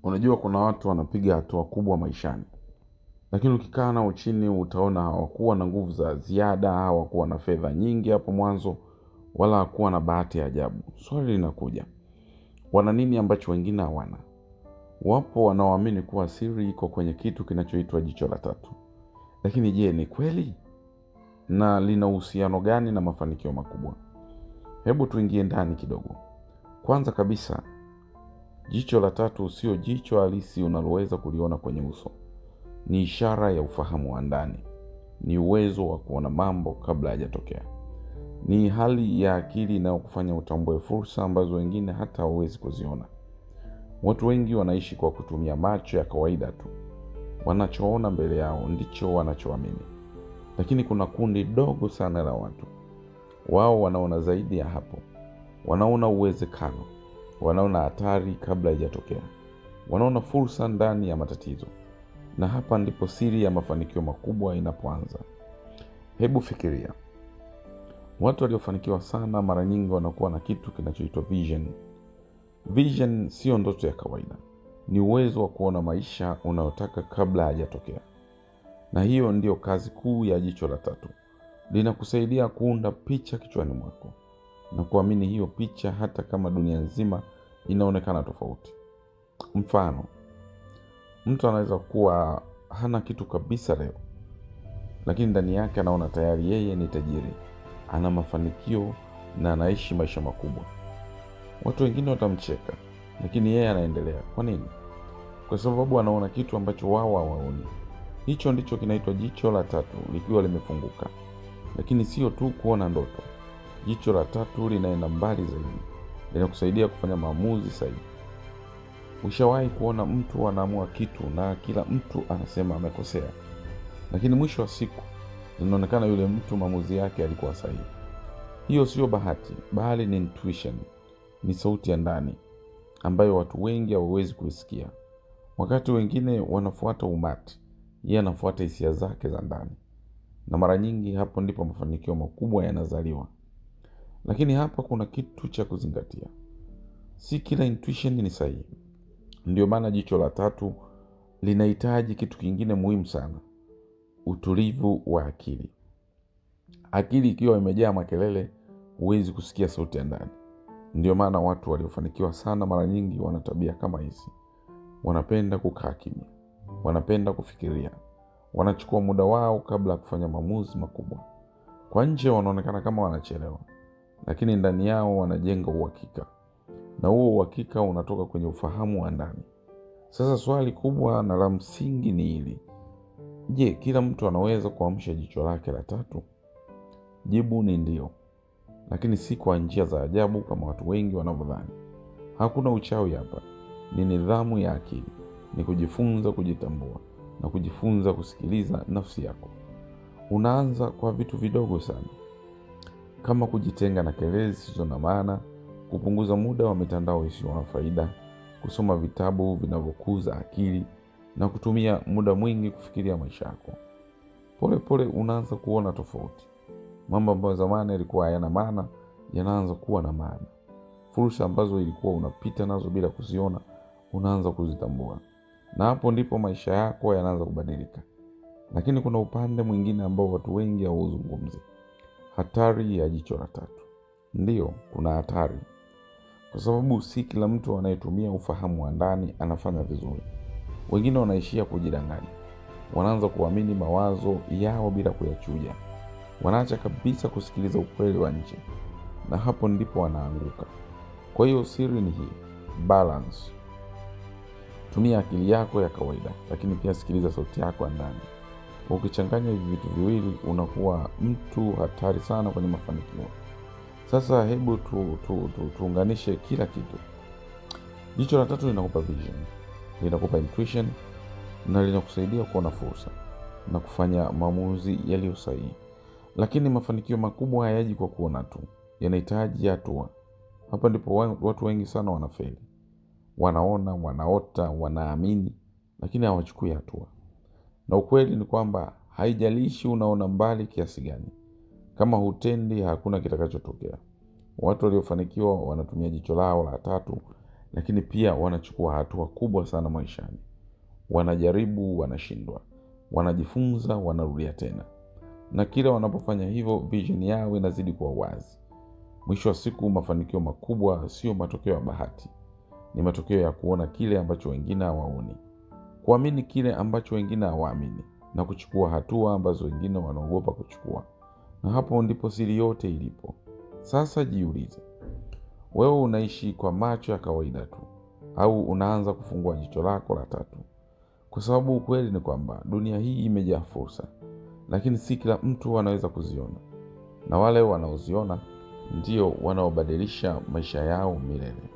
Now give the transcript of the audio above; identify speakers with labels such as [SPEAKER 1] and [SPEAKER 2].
[SPEAKER 1] Unajua kuna watu wanapiga hatua kubwa maishani, lakini ukikaa nao chini utaona hawakuwa na nguvu za ziada, hawakuwa na fedha nyingi hapo mwanzo, wala hawakuwa na bahati ya ajabu. Swali linakuja, wana nini ambacho wengine hawana? Wapo wanaoamini kuwa siri iko kwenye kitu kinachoitwa jicho la tatu. Lakini je, ni kweli? Na lina uhusiano gani na mafanikio makubwa? Hebu tuingie ndani kidogo. Kwanza kabisa, jicho la tatu sio jicho halisi unaloweza kuliona kwenye uso. Ni ishara ya ufahamu wa ndani. Ni uwezo wa kuona mambo kabla hayajatokea. Ni hali ya akili inayokufanya utambue fursa ambazo wengine hata hawawezi kuziona. Watu wengi wanaishi kwa kutumia macho ya kawaida tu. Wanachoona mbele yao ndicho wanachoamini. Lakini kuna kundi dogo sana la watu. Wao wanaona zaidi ya hapo. Wanaona uwezekano. Wanaona hatari kabla haijatokea. Wanaona fursa ndani ya matatizo. Na hapa ndipo siri ya mafanikio makubwa inapoanza. Hebu fikiria. Watu waliofanikiwa sana mara nyingi wanakuwa na kitu kinachoitwa vision. Vision sio ndoto ya kawaida. Ni uwezo wa kuona maisha unayotaka kabla hayajatokea. Na hiyo ndio kazi kuu ya jicho la tatu. Linakusaidia kuunda picha kichwani mwako na kuamini hiyo picha hata kama dunia nzima inaonekana tofauti. Mfano, mtu anaweza kuwa hana kitu kabisa leo, lakini ndani yake anaona tayari yeye ni tajiri, ana mafanikio na anaishi maisha makubwa. Watu wengine watamcheka, lakini yeye anaendelea. Kwa nini? Kwa sababu anaona kitu ambacho wao hawaoni. Hicho ndicho kinaitwa jicho la tatu likiwa limefunguka. Lakini sio tu kuona ndoto. Jicho la tatu linaenda mbali zaidi. Linakusaidia kufanya maamuzi sahihi. Ushawahi kuona mtu anaamua kitu na kila mtu anasema amekosea, lakini mwisho wa siku inaonekana yule mtu maamuzi yake yalikuwa sahihi. Hiyo sio bahati, bali ni intuition. Ni sauti ya ndani ambayo watu wengi hawawezi kuisikia. Wakati wengine wanafuata umati, yeye anafuata hisia zake za ndani. Na mara nyingi hapo ndipo mafanikio makubwa yanazaliwa. Lakini hapa kuna kitu cha kuzingatia. Si kila intuition ni sahihi. Ndio maana jicho la tatu linahitaji kitu kingine muhimu sana. Utulivu wa akili. Akili ikiwa imejaa makelele, huwezi kusikia sauti ya ndani. Ndio maana watu waliofanikiwa sana mara nyingi wana tabia kama hizi. Wanapenda kukaa kimya. Wanapenda kufikiria. Wanachukua muda wao kabla ya kufanya maamuzi makubwa. Kwa nje wanaonekana kama wanachelewa, lakini ndani yao wanajenga uhakika. Na huo uhakika unatoka kwenye ufahamu wa ndani. Sasa swali kubwa na la msingi ni hili. Je, kila mtu anaweza kuamsha jicho lake la tatu? Jibu ni ndio. Lakini si kwa njia za ajabu kama watu wengi wanavyodhani. Hakuna uchawi hapa. Ni nidhamu ya akili. Ni kujifunza kujitambua na kujifunza kusikiliza nafsi yako. Unaanza kwa vitu vidogo sana. Kama kujitenga na kelele zisizo na maana, kupunguza muda wa mitandao isiyo na faida, kusoma vitabu vinavyokuza akili na kutumia muda mwingi kufikiria maisha yako. Pole pole unaanza kuona tofauti. Mambo ambayo zamani yalikuwa hayana maana yanaanza kuwa na maana. Fursa ambazo ilikuwa unapita nazo bila kuziona, unaanza kuzitambua. Na hapo ndipo maisha yako yanaanza kubadilika. Lakini kuna upande mwingine ambao watu wengi hawauzungumzi. Hatari ya jicho la tatu. Ndiyo, kuna hatari. Kwa sababu si kila mtu anayetumia ufahamu wa ndani anafanya vizuri. Wengine wanaishia kujidanganya. Wanaanza kuamini mawazo yao bila kuyachuja. Wanaacha kabisa kusikiliza ukweli wa nje. Na hapo ndipo wanaanguka. Kwa hiyo siri ni hii, balance. Tumia akili yako ya kawaida, lakini pia sikiliza sauti yako ya ndani. Ukichanganya hivi vitu viwili unakuwa mtu hatari sana kwenye mafanikio. Sasa hebu tuunganishe kila kitu. Jicho la tatu linakupa vision, linakupa intuition na linakusaidia kuona fursa na kufanya maamuzi yaliyo sahihi. Lakini mafanikio makubwa hayaji kwa kuona tu, yanahitaji hatua. Hapa ndipo watu wengi sana wanafeli. Wanaona, wanaota, wanaamini, lakini hawachukui hatua. Na ukweli ni kwamba haijalishi unaona mbali kiasi gani. Kama hutendi, hakuna kitakachotokea. Watu waliofanikiwa wanatumia jicho lao la tatu lakini pia wanachukua hatua kubwa sana maishani. Wanajaribu, wanashindwa, wanajifunza, wanarudia tena, na kila wanapofanya hivyo vision yao inazidi kuwa wazi. Mwisho wa siku, mafanikio makubwa sio matokeo ya bahati, ni matokeo ya kuona kile ambacho wengine hawaoni, kuamini kile ambacho wengine hawaamini, na kuchukua hatua ambazo wengine wanaogopa kuchukua. Na hapo ndipo siri yote ilipo. Sasa jiulize, wewe unaishi kwa macho ya kawaida tu, au unaanza kufungua jicho lako la tatu? Kwa sababu ukweli ni kwamba dunia hii imejaa fursa, lakini si kila mtu anaweza kuziona, na wale wanaoziona ndio wanaobadilisha maisha yao milele.